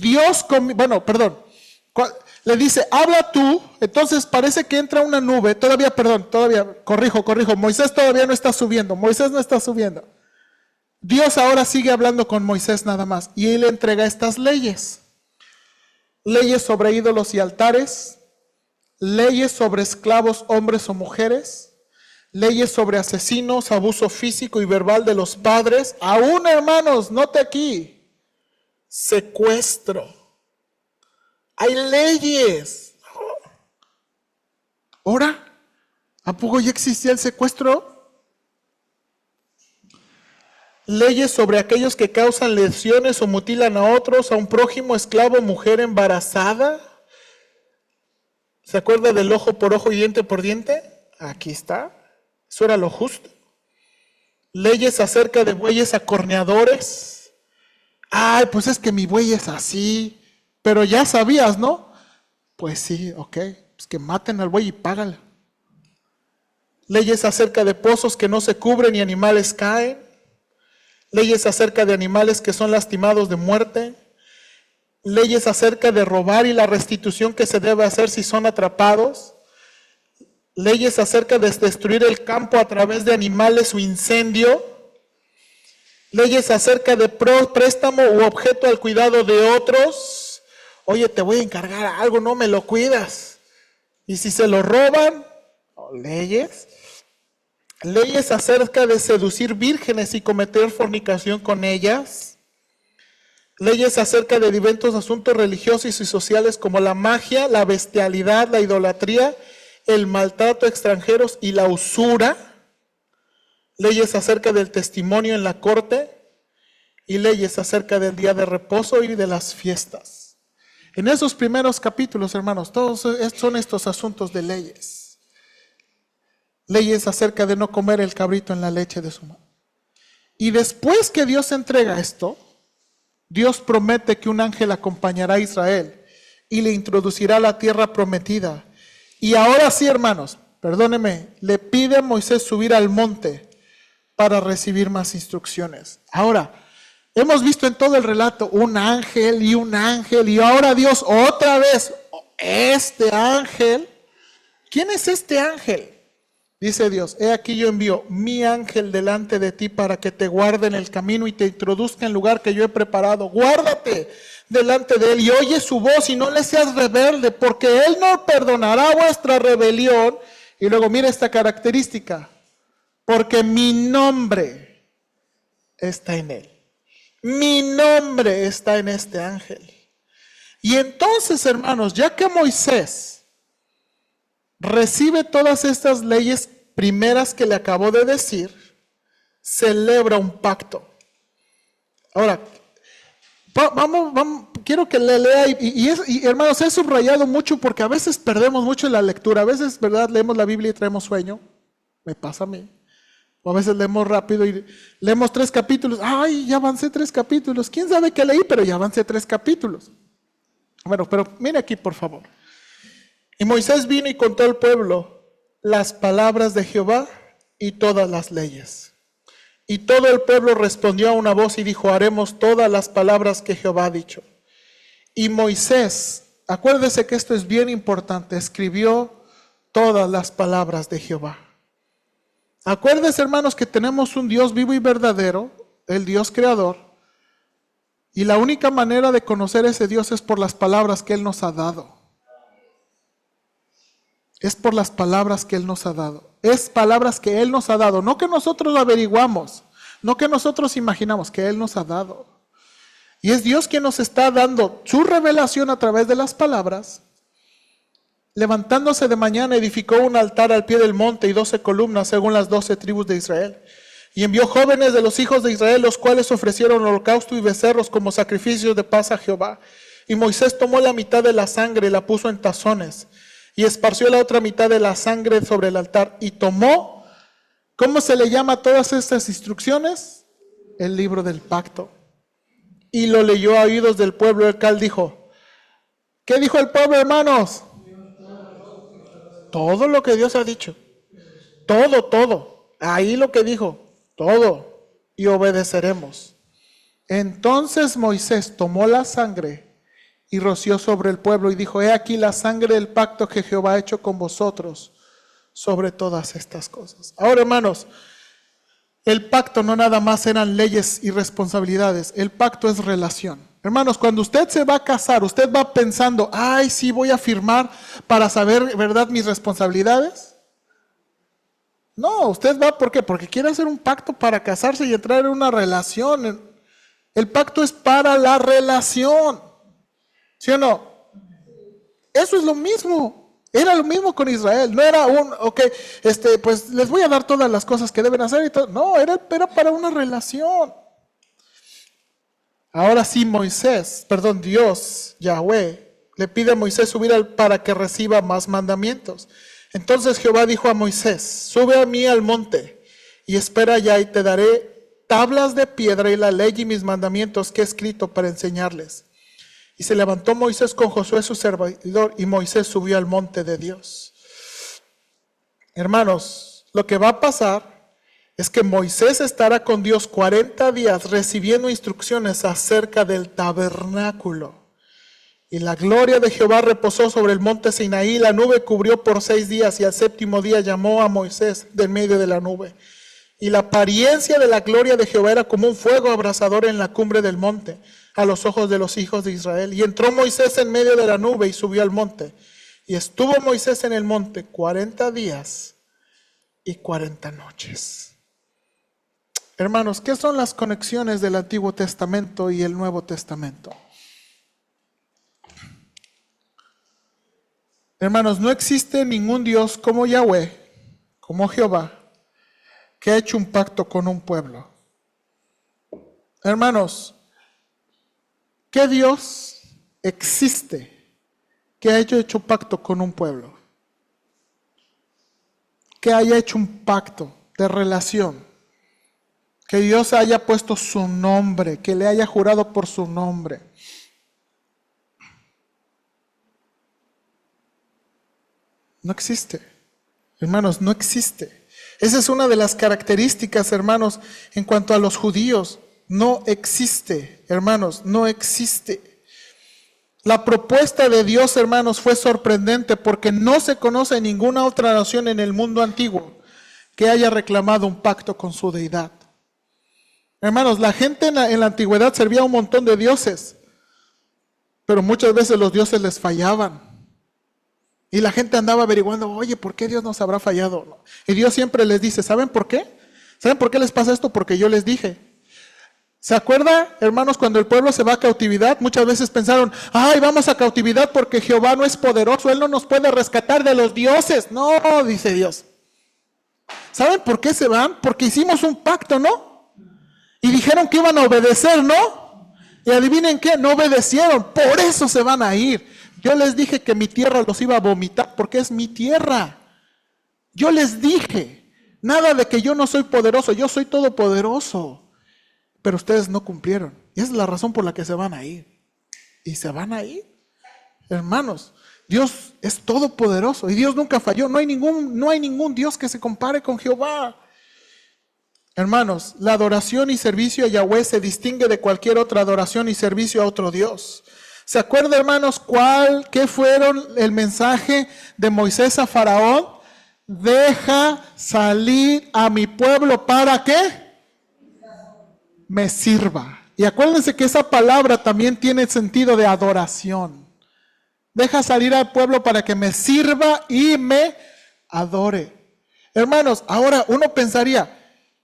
le dice, habla tú. Entonces parece que entra una nube. Todavía, corrijo. Moisés todavía no está subiendo. Moisés no está subiendo. Dios ahora sigue hablando con Moisés nada más. Y él le entrega estas leyes. Leyes sobre ídolos y altares. Leyes sobre esclavos, hombres o mujeres. Leyes sobre asesinos, abuso físico y verbal de los padres. Aún, hermanos, note aquí. Secuestro. Hay leyes. ¿Ahora? ¿A poco ya existía el secuestro? Leyes sobre aquellos que causan lesiones o mutilan a otros, a un prójimo, esclavo, mujer embarazada. ¿Se acuerda del ojo por ojo y diente por diente? Aquí está. Eso era lo justo. Leyes acerca de bueyes acorneadores. Ay, pues es que mi buey es así. Pero ya sabías, ¿no? Pues sí, ok. Pues que maten al buey y págale. Leyes acerca de pozos que no se cubren y animales caen. Leyes acerca de animales que son lastimados de muerte. Leyes acerca de robar y la restitución que se debe hacer si son atrapados. Leyes acerca de destruir el campo a través de animales o incendio. Leyes acerca de préstamo u objeto al cuidado de otros. Oye, te voy a encargar algo, no me lo cuidas. Y si se lo roban, leyes. Leyes acerca de seducir vírgenes y cometer fornicación con ellas. Leyes acerca de diversos asuntos religiosos y sociales como la magia, la bestialidad, la idolatría, el maltrato a extranjeros y la usura. Leyes acerca del testimonio en la corte y leyes acerca del día de reposo y de las fiestas. En esos primeros capítulos, hermanos, todos son estos asuntos de leyes. Leyes acerca de no comer el cabrito en la leche de su madre. Y después que Dios entrega esto, Dios promete que un ángel acompañará a Israel y le introducirá a la tierra prometida. Y ahora sí, hermanos, perdónenme, le pide a Moisés subir al monte para recibir más instrucciones. Ahora, hemos visto en todo el relato un ángel y ahora Dios otra vez, este ángel. ¿Quién es este ángel? Dice Dios, he aquí yo envío mi ángel delante de ti para que te guarde en el camino y te introduzca en el lugar que yo he preparado. Guárdate delante de él y oye su voz y no le seas rebelde, porque él no perdonará vuestra rebelión. Y luego mira esta característica, porque mi nombre está en él. Mi nombre está en este ángel. Y entonces, hermanos, ya que Moisés recibe todas estas leyes primeras que le acabo de decir, celebra un pacto. Ahora, vamos, quiero que le lea, y hermanos, he subrayado mucho porque a veces perdemos mucho en la lectura. A veces, ¿verdad? Leemos la Biblia y traemos sueño. Me pasa a mí. O a veces leemos rápido y leemos 3 capítulos. Ay, ya avancé 3 capítulos. ¿Quién sabe qué leí? Pero ya avancé 3 capítulos. Bueno, pero mire aquí, por favor. Y Moisés vino y contó al pueblo las palabras de Jehová y todas las leyes. Y todo el pueblo respondió a una voz y dijo, haremos todas las palabras que Jehová ha dicho. Y Moisés, acuérdese que esto es bien importante, escribió todas las palabras de Jehová. Acuérdese, hermanos, que tenemos un Dios vivo y verdadero, el Dios creador, y la única manera de conocer a ese Dios es por las palabras que Él nos ha dado. Es por las palabras que Él nos ha dado. Es palabras que Él nos ha dado. No que nosotros averiguamos. No que nosotros imaginamos. Que Él nos ha dado. Y es Dios quien nos está dando su revelación a través de las palabras. Levantándose de mañana edificó un altar al pie del monte y 12 columnas según las 12 tribus de Israel. Y envió jóvenes de los hijos de Israel, los cuales ofrecieron holocausto y becerros como sacrificios de paz a Jehová. Y Moisés tomó la mitad de la sangre y la puso en tazones. Y esparció la otra mitad de la sangre sobre el altar. Y tomó, ¿cómo se le llama a todas estas instrucciones? El libro del pacto. Y lo leyó a oídos del pueblo. El cal dijo, ¿qué dijo el pueblo, hermanos? Todo lo que Dios ha dicho. Todo. Ahí lo que dijo, todo. Y obedeceremos. Entonces Moisés tomó la sangre y roció sobre el pueblo y dijo: he aquí la sangre del pacto que Jehová ha hecho con vosotros sobre todas estas cosas. Ahora, hermanos, el pacto no nada más eran leyes y responsabilidades, el pacto es relación. Hermanos, cuando usted se va a casar, usted va pensando: ay, sí, voy a firmar para saber, ¿verdad?, mis responsabilidades. No, usted va, ¿por qué? Porque quiere hacer un pacto para casarse y entrar en una relación. El pacto es para la relación, ¿sí o no? Eso es lo mismo. Era lo mismo con Israel. No era pues les voy a dar todas las cosas que deben hacer y todo. No, era para una relación. Ahora sí, Dios, Yahweh, le pide a Moisés subir para que reciba más mandamientos. Entonces Jehová dijo a Moisés: sube a mí al monte y espera allá, y te daré tablas de piedra y la ley y mis mandamientos que he escrito para enseñarles. Y se levantó Moisés con Josué su servidor, y Moisés subió al monte de Dios. Hermanos, lo que va a pasar es que Moisés estará con Dios 40 días recibiendo instrucciones acerca del tabernáculo. Y la gloria de Jehová reposó sobre el monte Sinaí, la nube cubrió por 6 días, y al séptimo día llamó a Moisés del medio de la nube. Y la apariencia de la gloria de Jehová era como un fuego abrasador en la cumbre del monte, a los ojos de los hijos de Israel. Y entró Moisés en medio de la nube y subió al monte. Y estuvo Moisés en el monte 40 días y 40 noches. Hermanos, ¿qué son las conexiones del Antiguo Testamento y el Nuevo Testamento? Hermanos, no existe ningún Dios como Yahweh, como Jehová, que ha hecho un pacto con un pueblo. Hermanos, ¿qué Dios existe que haya hecho pacto con un pueblo? Que haya hecho un pacto de relación. Que Dios haya puesto su nombre, que le haya jurado por su nombre. No existe. Hermanos, no existe. Esa es una de las características, hermanos, en cuanto a los judíos. No existe, hermanos, no existe. La propuesta de Dios, hermanos, fue sorprendente porque no se conoce ninguna otra nación en el mundo antiguo que haya reclamado un pacto con su deidad. Hermanos, la gente en la antigüedad servía a un montón de dioses, pero muchas veces los dioses les fallaban. Y la gente andaba averiguando: oye, ¿por qué Dios nos habrá fallado? Y Dios siempre les dice: ¿saben por qué? ¿Saben por qué les pasa esto? Porque yo les dije. ¿Se acuerda, hermanos, cuando el pueblo se va a cautividad? Muchas veces pensaron: ay, vamos a cautividad porque Jehová no es poderoso, Él no nos puede rescatar de los dioses. No, dice Dios. ¿Saben por qué se van? Porque hicimos un pacto, ¿no? Y dijeron que iban a obedecer, ¿no? Y adivinen qué, no obedecieron, por eso se van a ir. Yo les dije que mi tierra los iba a vomitar porque es mi tierra. Yo les dije, nada de que yo no soy poderoso, yo soy todopoderoso. Pero ustedes no cumplieron. Y esa es la razón por la que se van a ir. Y se van a ir. Hermanos, Dios es todopoderoso y Dios nunca falló. No hay ningún Dios que se compare con Jehová. Hermanos, la adoración y servicio a Yahweh se distingue de cualquier otra adoración y servicio a otro Dios. ¿Se acuerdan, hermanos, qué fueron el mensaje de Moisés a Faraón? Deja salir a mi pueblo, ¿para qué? Me sirva. Y acuérdense que esa palabra también tiene sentido de adoración. Deja salir al pueblo para que me sirva y me adore. Hermanos, ahora uno pensaría,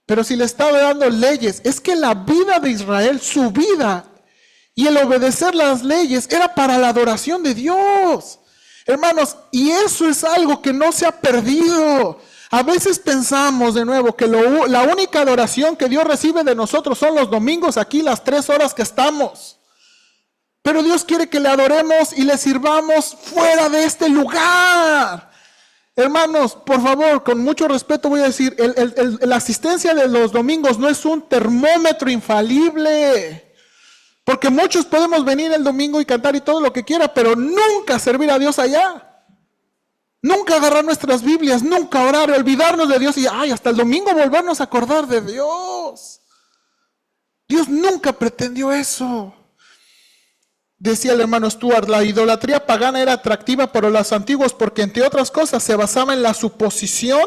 pero si le estaba dando leyes, es que la vida de Israel, su vida y el obedecer las leyes era para la adoración de Dios. Hermanos, y eso es algo que no se ha perdido. A veces pensamos de nuevo que la única adoración que Dios recibe de nosotros son los domingos, aquí las 3 horas que estamos. Pero Dios quiere que le adoremos y le sirvamos fuera de este lugar. Hermanos, por favor, con mucho respeto voy a decir, la asistencia de los domingos no es un termómetro infalible. Porque muchos podemos venir el domingo y cantar y todo lo que quiera, pero nunca servir a Dios allá. Nunca agarrar nuestras Biblias, nunca orar, olvidarnos de Dios y hasta el domingo volvernos a acordar de Dios. Dios nunca pretendió eso. Decía el hermano Stuart, la idolatría pagana era atractiva para los antiguos porque, entre otras cosas, se basaba en la suposición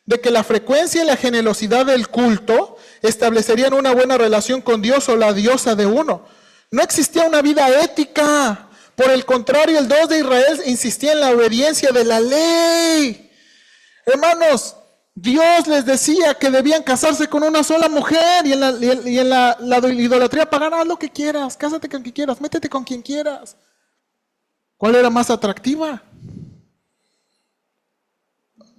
de que la frecuencia y la generosidad del culto establecerían una buena relación con Dios o la diosa de uno. No existía una vida ética. Por el contrario, el Dios de Israel insistía en la obediencia de la ley. Hermanos, Dios les decía que debían casarse con una sola mujer, y en la idolatría pagana, haz lo que quieras, cásate con quien quieras, métete con quien quieras. ¿Cuál era más atractiva?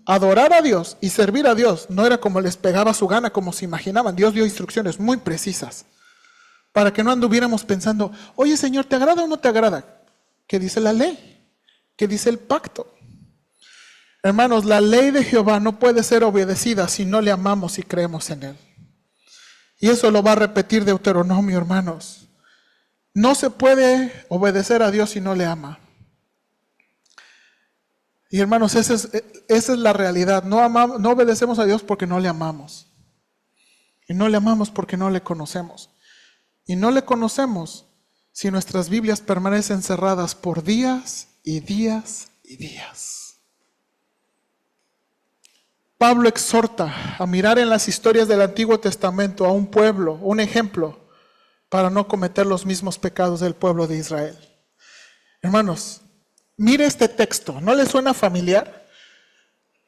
Adorar a Dios y servir a Dios no era como les pegaba su gana, como se imaginaban. Dios dio instrucciones muy precisas para que no anduviéramos pensando, oye Señor, ¿te agrada o no te agrada? ¿Qué dice la ley? ¿Qué dice el pacto? Hermanos, la ley de Jehová no puede ser obedecida si no le amamos y creemos en Él. Y eso lo va a repetir Deuteronomio, hermanos. No se puede obedecer a Dios si no le ama. Y hermanos, esa es la realidad. No obedecemos a Dios porque no le amamos. Y no le amamos porque no le conocemos. Y no le conocemos si nuestras Biblias permanecen cerradas por días y días y días. Pablo exhorta a mirar en las historias del Antiguo Testamento a un pueblo, un ejemplo, para no cometer los mismos pecados del pueblo de Israel. Hermanos, mire este texto, ¿no le suena familiar?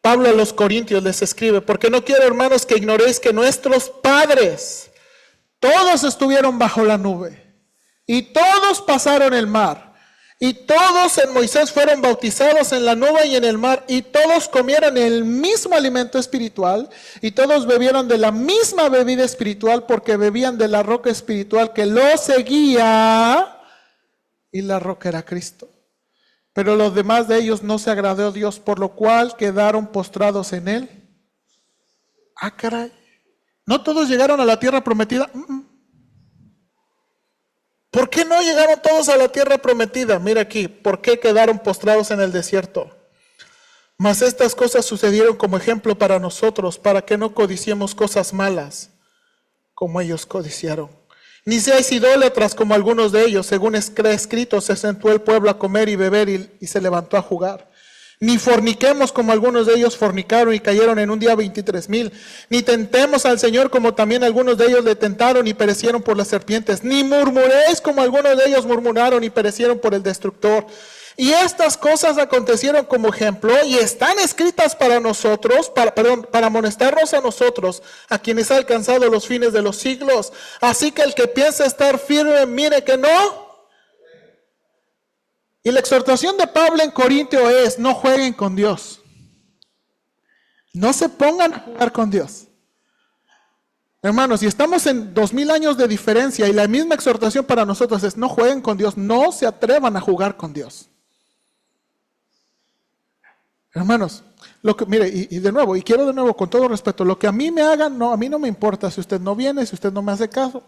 Pablo a los Corintios les escribe, porque no quiero, hermanos, que ignoréis que nuestros padres, todos estuvieron bajo la nube, y todos pasaron el mar, y todos en Moisés fueron bautizados en la nube y en el mar, y todos comieron el mismo alimento espiritual, y todos bebieron de la misma bebida espiritual, porque bebían de la roca espiritual que los seguía, y la roca era Cristo. Pero los demás de ellos no se agradó Dios, por lo cual quedaron postrados en él. Ah, caray. ¿No todos llegaron a la tierra prometida? ¿Por qué no llegaron todos a la tierra prometida? Mira aquí, ¿por qué quedaron postrados en el desierto? Mas estas cosas sucedieron como ejemplo para nosotros, para que no codiciemos cosas malas, como ellos codiciaron. Ni seáis idólatras como algunos de ellos, según está escrito, se sentó el pueblo a comer y beber y se levantó a jugar. Ni forniquemos como algunos de ellos fornicaron y cayeron en un día 23,000. Ni tentemos al Señor como también algunos de ellos le tentaron y perecieron por las serpientes. Ni murmuréis como algunos de ellos murmuraron y perecieron por el destructor. Y estas cosas acontecieron como ejemplo y están escritas para nosotros, para amonestarnos a nosotros, a quienes ha alcanzado los fines de los siglos. Así que el que piensa estar firme, mire que no. Y la exhortación de Pablo en Corintio es, no jueguen con Dios. No se pongan a jugar con Dios. Hermanos, si estamos en 2000 años de diferencia y la misma exhortación para nosotros es, no jueguen con Dios, no se atrevan a jugar con Dios. Hermanos, mire, y de nuevo, y quiero de nuevo, con todo respeto, lo que a mí me hagan, no, a mí no me importa si usted no viene, si usted no me hace caso.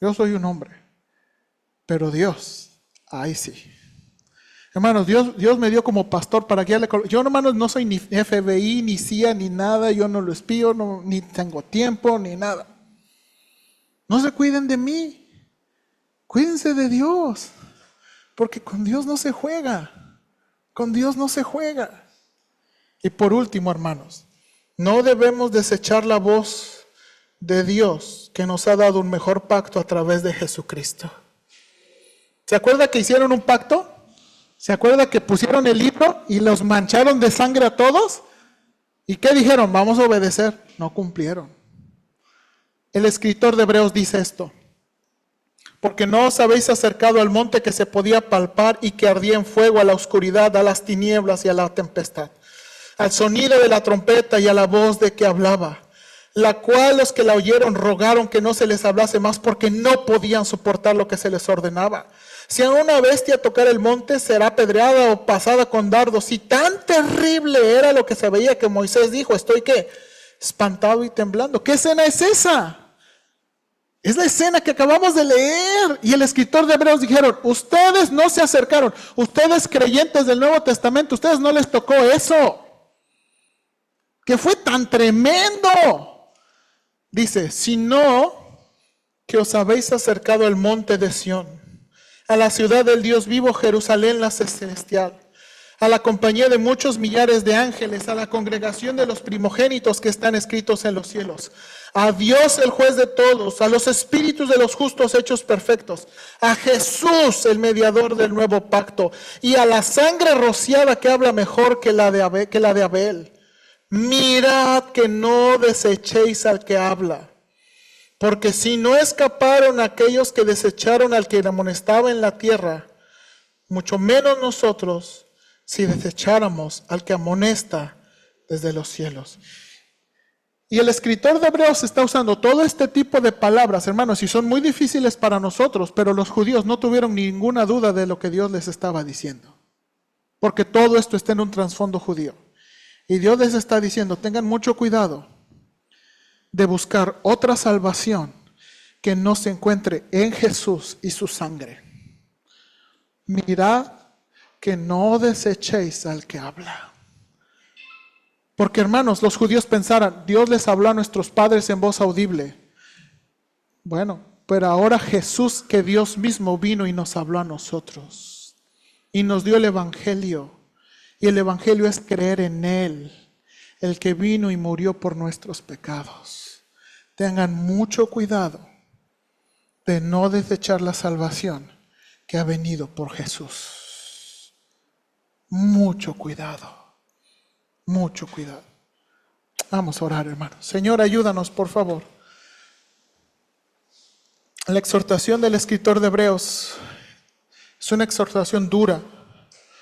Yo soy un hombre. Pero Dios, ay sí. Hermanos, Dios me dio como pastor para guiarle. Yo, hermanos, no soy ni FBI, ni CIA, ni nada. Yo no lo espío, ni tengo tiempo, ni nada. No se cuiden de mí. Cuídense de Dios. Porque con Dios no se juega. Con Dios no se juega. Y por último, hermanos, no debemos desechar la voz de Dios que nos ha dado un mejor pacto a través de Jesucristo. ¿Se acuerda que hicieron un pacto? ¿Se acuerda que pusieron el libro y los mancharon de sangre a todos? ¿Y qué dijeron? Vamos a obedecer. No cumplieron. El escritor de Hebreos dice esto. Porque no os habéis acercado al monte que se podía palpar y que ardía en fuego, a la oscuridad, a las tinieblas y a la tempestad, al sonido de la trompeta y a la voz de que hablaba, la cual los que la oyeron rogaron que no se les hablase más porque no podían soportar lo que se les ordenaba. Si a una bestia tocar el monte, será apedreada o pasada con dardos. Y tan terrible era lo que se veía que Moisés dijo, estoy ¿qué? Espantado y temblando. ¿Qué escena es esa? Es la escena que acabamos de leer. Y el escritor de Hebreos dijeron, ustedes no se acercaron, ustedes creyentes del Nuevo Testamento, ustedes no les tocó eso. Que fue tan tremendo. Dice, sino que os habéis acercado al monte de Sión, a la ciudad del Dios vivo, Jerusalén la celestial, a la compañía de muchos millares de ángeles, a la congregación de los primogénitos que están escritos en los cielos, a Dios el juez de todos, a los espíritus de los justos hechos perfectos, a Jesús el mediador del nuevo pacto, y a la sangre rociada que habla mejor que la de Abel. Mirad que no desechéis al que habla, porque si no escaparon aquellos que desecharon al que amonestaba en la tierra, mucho menos nosotros, si desecháramos al que amonesta desde los cielos. Y el escritor de Hebreos está usando todo este tipo de palabras, hermanos, y son muy difíciles para nosotros, pero los judíos no tuvieron ninguna duda de lo que Dios les estaba diciendo, porque todo esto está en un trasfondo judío. Y Dios les está diciendo, tengan mucho cuidado de buscar otra salvación que no se encuentre en Jesús y su sangre. Mirad que no desechéis al que habla. Porque, hermanos, los judíos pensaran, Dios les habló a nuestros padres en voz audible. Bueno, pero ahora Jesús, que Dios mismo vino y nos habló a nosotros. Y nos dio el Evangelio. Y el Evangelio es creer en Él, el que vino y murió por nuestros pecados. Tengan mucho cuidado de no desechar la salvación que ha venido por Jesús. Mucho cuidado, mucho cuidado. Vamos a orar, hermanos. Señor, ayúdanos, por favor. La exhortación del escritor de Hebreos es una exhortación dura.